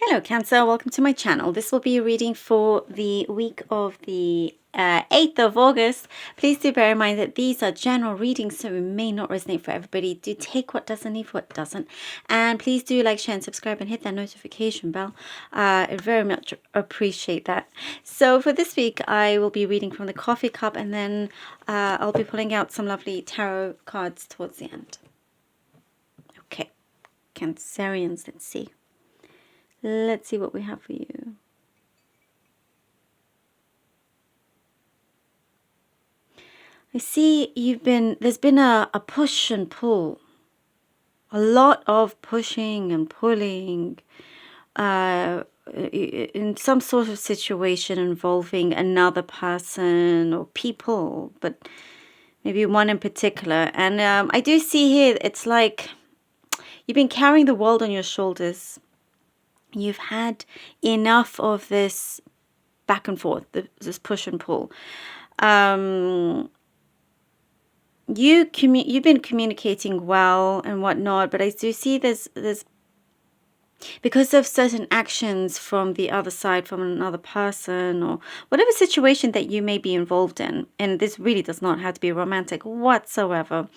Hello Cancer, welcome to my channel. This will be a reading for the week of the 8th of August. Please do bear in mind that these are general readings, so it may not resonate for everybody. Do take what doesn't, leave what doesn't. And please do like, share and subscribe and hit that notification bell. I very much appreciate that. So for this week, I will be reading from the coffee cup, and then I'll be pulling out some lovely tarot cards towards the end. Okay, Cancerians, let's see. Let's see what we have for you. I see there's been a push and pull. A lot of pushing and pulling in some sort of situation involving another person or people, but maybe one in particular. And I do see here, it's like you've been carrying the world on your shoulders. You've had enough of this back and forth, this push and pull. You've been communicating well and whatnot, but I do see there's because of certain actions from the other side, from another person, or whatever situation that you may be involved in. And this really does not have to be romantic whatsoever.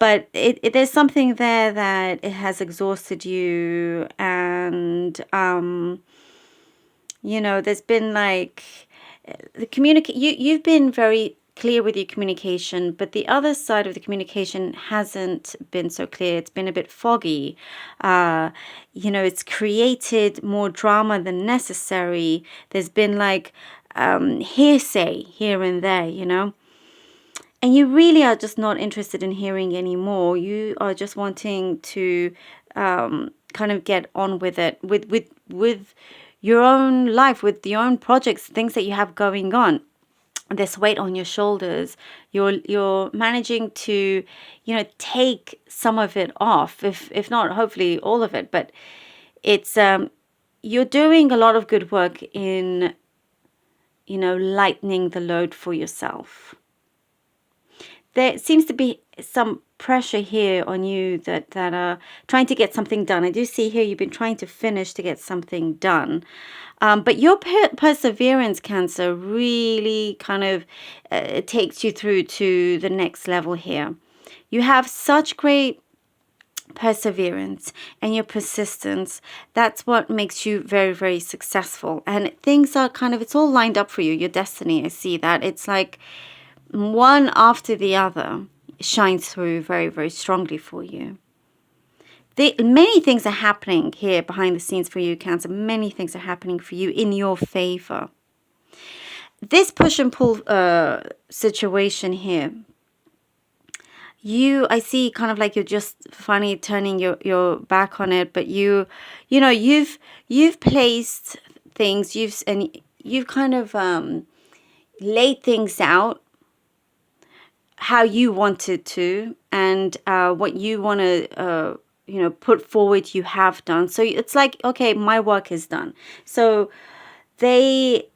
But there's something there that it has exhausted you, and there's been like you've been very clear with your communication, but the other side of the communication hasn't been so clear. It's been a bit foggy. It's created more drama than necessary. There's been like hearsay here and there, And you really are just not interested in hearing anymore. You are just wanting to kind of get on with it, with your own life, with your own projects, things that you have going on. This weight on your shoulders, you're managing to, take some of it off, if not, hopefully all of it. But it's you're doing a lot of good work in, lightening the load for yourself. There seems to be some pressure here on you that are trying to get something done. I do see here you've been trying to finish to get something done. But your perseverance, Cancer, really kind of takes you through to the next level here. You have such great perseverance and your persistence. That's what makes you very, very successful. And things are it's all lined up for you, your destiny. I see that. It's like one after the other shines through very, very strongly for you. Many things are happening here behind the scenes for you, Cancer. Many things are happening for you in your favor. This push and pull situation here, I see kind of like you're just finally turning your back on it, but you've placed things, you've kind of laid things out how you wanted to, and what you want to put forward, you have done. So it's like, okay, my work is done. So they,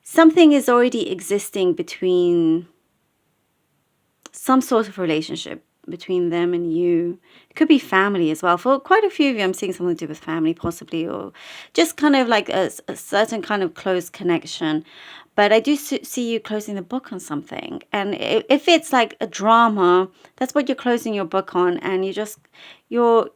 something is already existing between some sort of relationship between them and you. It could be family as well. For quite a few of you, I'm seeing something to do with family possibly, or just kind of like a certain kind of close connection. But I do see you closing the book on something. And if it's like a drama, that's what you're closing your book on. And you're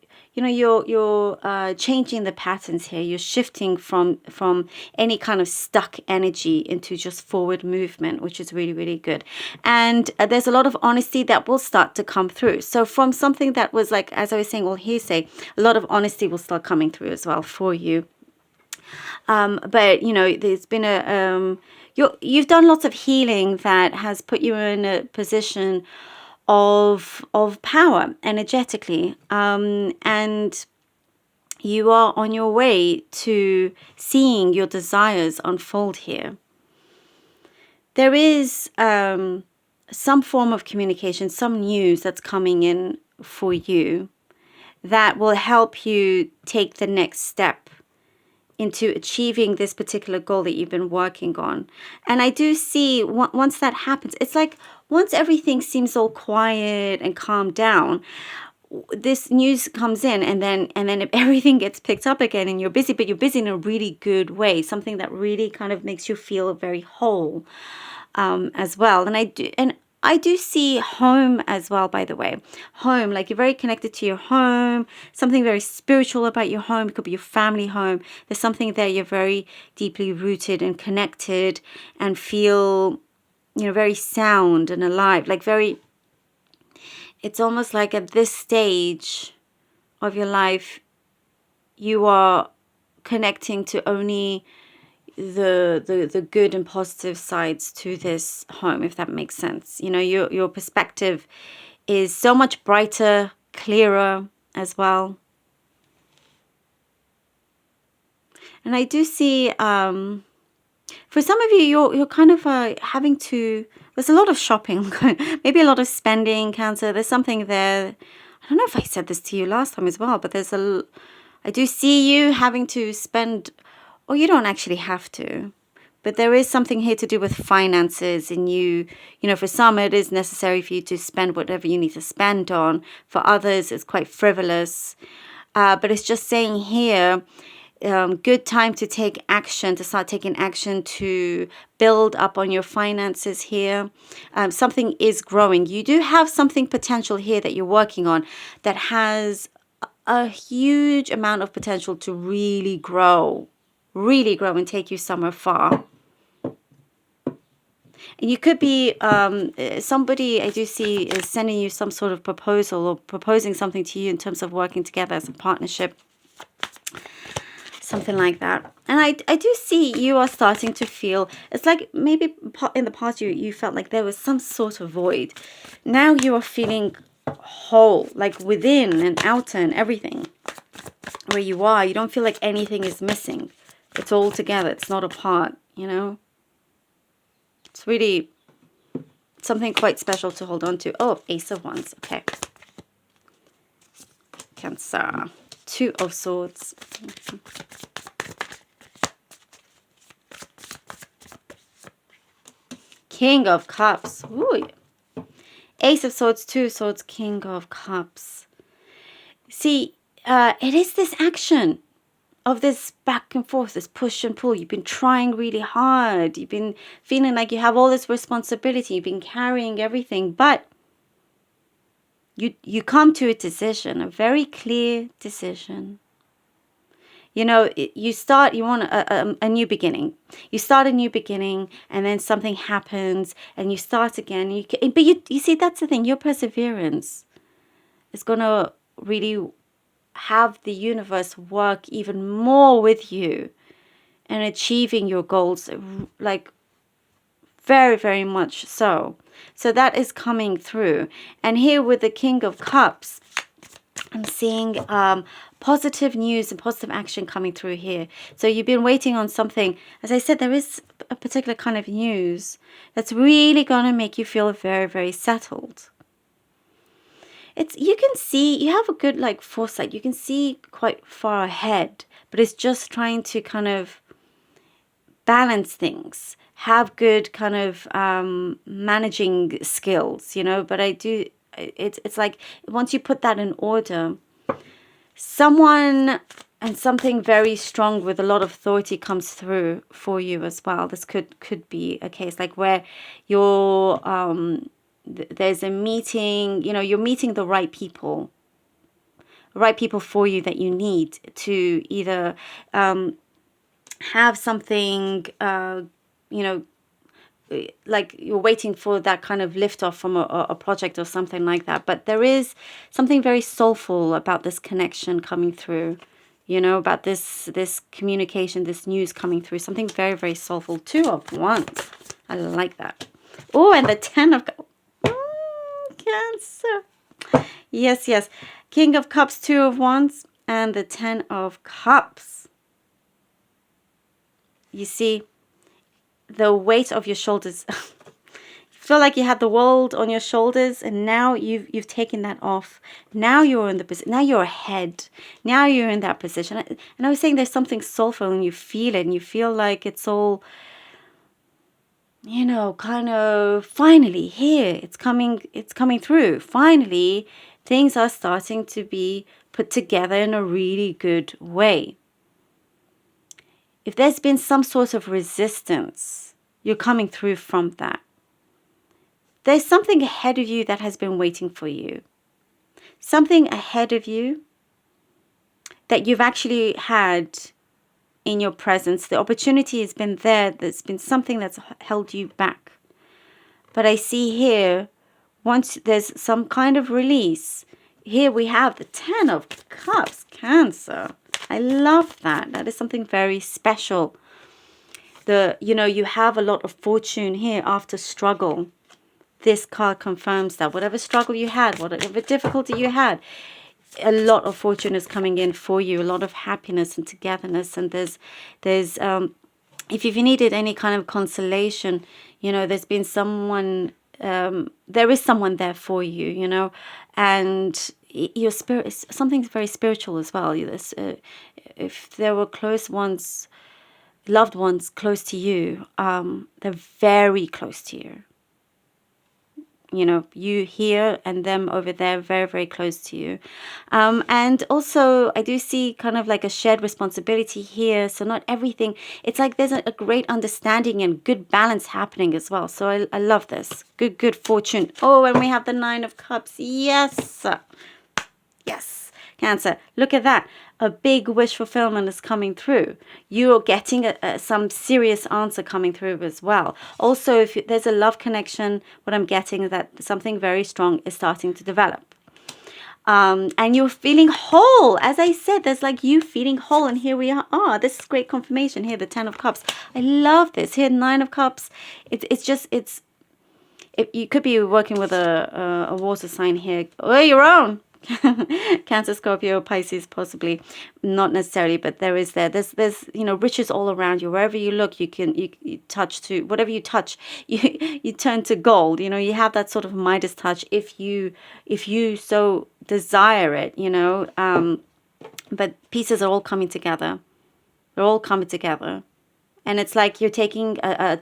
changing the patterns here. You're shifting from any kind of stuck energy into just forward movement, which is really, really good. And there's a lot of honesty that will start to come through. So from something that was like, as I was saying, all hearsay, a lot of honesty will start coming through as well for you. But there's been you've done lots of healing that has put you in a position of power energetically, and you are on your way to seeing your desires unfold here. There is some form of communication, some news that's coming in for you that will help you take the next step into achieving this particular goal that you've been working on. And I do see once that happens, it's like once everything seems all quiet and calmed down, this news comes in, and then if everything gets picked up again, and you're busy, but you're busy in a really good way, something that really kind of makes you feel very whole, as well. I do see home as well, by the way. Home, like you're very connected to your home, something very spiritual about your home. It could be your family home. There's something there you're very deeply rooted and connected and feel, very sound and alive. Like it's almost like at this stage of your life, you are connecting to only the good and positive sides to this home, if that makes sense. Your perspective is so much brighter, clearer as well. And I do see, for some of you, you're kind of having to. There's a lot of shopping, maybe a lot of spending, Cancer. There's something there. I don't know if I said this to you last time as well, but I do see you having to spend, or you don't actually have to, but there is something here to do with finances, and for some it is necessary for you to spend whatever you need to spend on. For others, it's quite frivolous, but it's just saying here, good time to take action, to start taking action to build up on your finances here. Something is growing. You do have something potential here that you're working on that has a huge amount of potential to really grow and take you somewhere far. And you could be, somebody I do see is sending you some sort of proposal or proposing something to you in terms of working together as a partnership. Something like that. And I do see you are starting to feel, it's like maybe in the past you felt like there was some sort of void. Now you are feeling whole, like within and outer and everything. Where you are, you don't feel like anything is missing. It's all together. It's not apart, It's really something quite special to hold on to. Oh, Ace of Wands. Okay. Cancer. 2 of Swords. King of Cups. Ooh. Ace of Swords, 2 of Swords, King of Cups. See, it is this action of this back and forth, this push and pull. You've been trying really hard. You've been feeling like you have all this responsibility. You've been carrying everything, but you come to a decision, a very clear decision. You want a new beginning. You start a new beginning, and then something happens, and you start again. But you see, that's the thing. Your perseverance is going to really have the universe work even more with you and achieving your goals, like very, very much so. So that is coming through. And here with the King of Cups, I'm seeing positive news and positive action coming through here. So you've been waiting on something. As I said, there is a particular kind of news that's really going to make you feel very, very settled. You can see, you have a good foresight. You can see quite far ahead, but it's just trying to kind of balance things, have good kind of managing skills, but it's like once you put that in order, someone and something very strong with a lot of authority comes through for you as well. This could be a case like where you're there's a meeting, you're meeting the right people for you that you need to either have something, like you're waiting for that kind of lift off from a project or something like that. But there is something very soulful about this connection coming through, about this communication, this news coming through, something very, very soulful. 2 of Wands. I like that. Oh, and the 10 of Cancer. Yes. King of Cups, 2 of Wands, and the 10 of Cups. You see, the weight of your shoulders. You feel like you had the world on your shoulders, and now you've taken that off. Now you're in the position. Now you're ahead. Now you're in that position. And I was saying there's something soulful, and you feel it, and you feel like it's all, kind of finally here. It's coming through. Finally, Things are starting to be put together in a really good way. If there's been some sort of resistance, you're coming through from that. There's something ahead of you that has been waiting for you. Something ahead of you that you've actually had in your presence. The opportunity has been there. There's been something that's held you back. But I see here, once there's some kind of release, here we have the 10 of Cups, Cancer. I love that. That is something very special. You have a lot of fortune here after struggle. This card confirms that whatever struggle you had, whatever difficulty you had, a lot of fortune is coming in for you, a lot of happiness and togetherness. And there's if you've needed any kind of consolation, there's been someone, there is someone there for you, and your spirit is something very spiritual as well. If there were close ones, loved ones close to you, they're very close to you. You here and them over there, very, very close to you. And also, I do see kind of like a shared responsibility here. So not everything, it's like there's a great understanding and good balance happening as well. So I love this. Good fortune. Oh, and we have the 9 of Cups. Yes. Yes. Cancer, look at that. A big wish fulfillment is coming through. You're getting some serious answer coming through as well. Also, if there's a love connection, what I'm getting is that something very strong is starting to develop. And you're feeling whole. As I said, there's like you feeling whole. And here we are. Oh, this is great confirmation here, the 10 of Cups. I love this. Here, 9 of Cups. You could be working with a water sign here. Oh, your own. Cancer, Scorpio, Pisces, possibly not necessarily, but there's riches all around you. Wherever you look, you touch to whatever you touch, you turn to gold. You have that sort of Midas touch if you so desire it. But pieces are all coming together. They're all coming together. And it's like you're taking a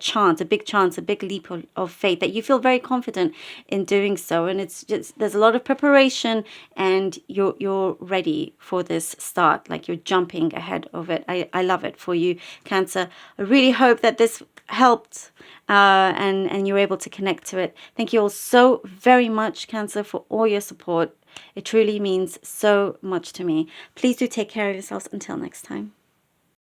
big leap of faith that you feel very confident in doing so. And it's just, there's a lot of preparation and you're ready for this start. Like you're jumping ahead of it. I love it for you, Cancer. I really hope that this helped and you're able to connect to it. Thank you all so very much, Cancer, for all your support. It truly means so much to me. Please do take care of yourselves. Until next time.